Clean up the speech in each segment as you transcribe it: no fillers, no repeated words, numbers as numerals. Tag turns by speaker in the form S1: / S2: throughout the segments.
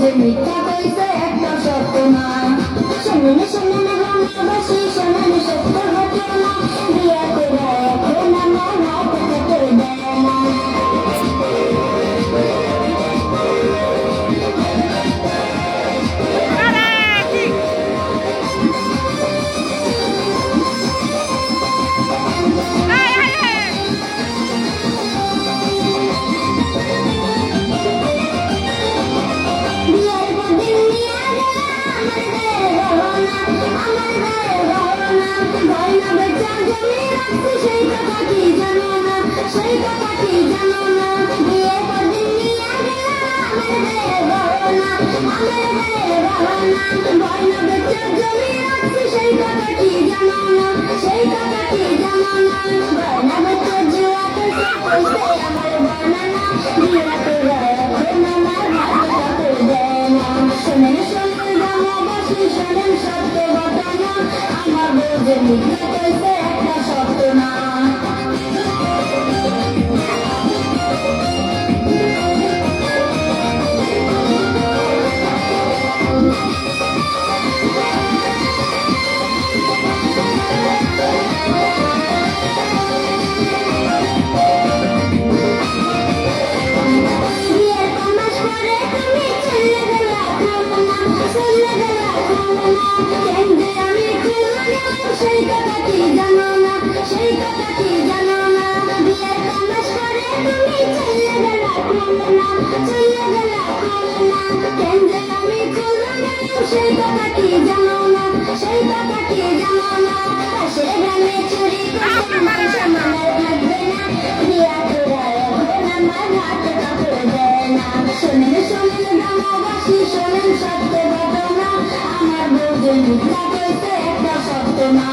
S1: যে মিথ্যা কইছে একটা সত্য না। শোনেন শোনেন গ্রামবাসী শোনেন সত্য ঘটনা, বিয়া করে এখন আমার হাত কাটে দেয় না। সেই কথা কি জানো না, সেই কথা কি জানো না, বিয়ের পর দিন নিয়ে গেলাম আমার গায়ের গহনা, আমার গায়ের গহনা, গয়না বেচা জমি রাখছি সেই কথা কি জানো না, সেই কথা কি জানো না, গয়না বেচা জুয়া খেলছে কইছে আমার বানানা, বিয়া করে এখন আমার হাত কাপড় দেয় না। শোনেন শোনেন গ্রামবাসী শোনেন সত্য ঘটনা, আমার বউ যে মিথ্যা কইছে একটা সত্য না। সেই কথা কি জানো না, সেই কথা কি জানো না, বিয়ের কামাস করে তুমি চলে গেলা খুলনা, চলে গেলা খুলনা, কেন যে আমি খুলনা গেলাম সেই কথা কি জানো না, সেই কথা কি জানো না, সে গ্রামে চুরি করতে মানুষ আমার থাকবে না, বিয়া করে এখন আমার হাত কাপড় দেয় না। শোনেন শোনেন গ্রামবাসী শোনেন সত্য ঘটনা, আমার বউ যে মিথ্যা কইছে একটা সত্য না।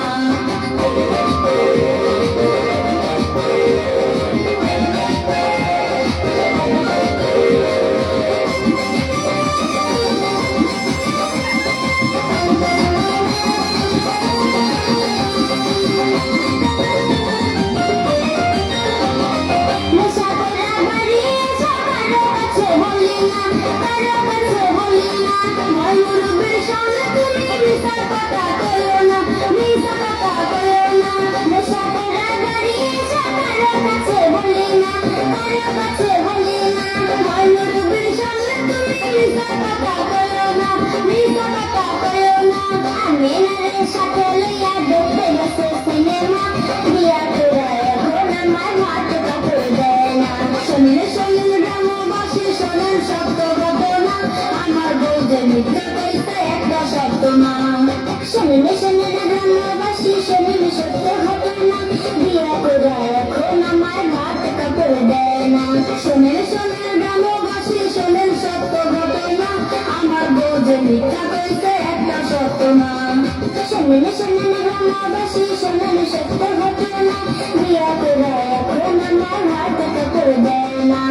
S1: নেশা করা বাড়ি এসে কারো কাছে বলি না, কারো কাছে বলি না, ভয় মুরব্বির সামনে তুমি মিশা কথা কইও না, মিশা কথা কইও না। নেশা করা বাড়ি এসে কারো কাছে বলি না, কারো কাছে বলি না, ভয় মুরব্বির সামনে তুমি মিশা কথা কইও না, মিশা কথা কইও না। আমি নারের সাথে লইয়া দেখতে গেছে সিনেমা, বিয়া করে এখন আমার হাত কাপড় দেয় না। শোনেন শোনেন গ্রামবাসী শোনেন সত্য ঘটনা, আমার বউ যে মিথ্যা কইছে একটা সত্য না। শোনেন শোনেন গ্রামবাসী শোনেন সত্য ঘটনা, বিয়া করে এখন আমার হাত কাপড় দেয় না। শোনেন শোনেন গ্রামবাসী শোনেন সত্য ঘটনা, আমার বউ যে মিথ্যা কইছে একটা সত্য না। শোনেন শোনেন গ্রামবাসী শোনেন সত্য ঘটনা, বিয়া করে এখন আমার হাত কাপড় দেয় না।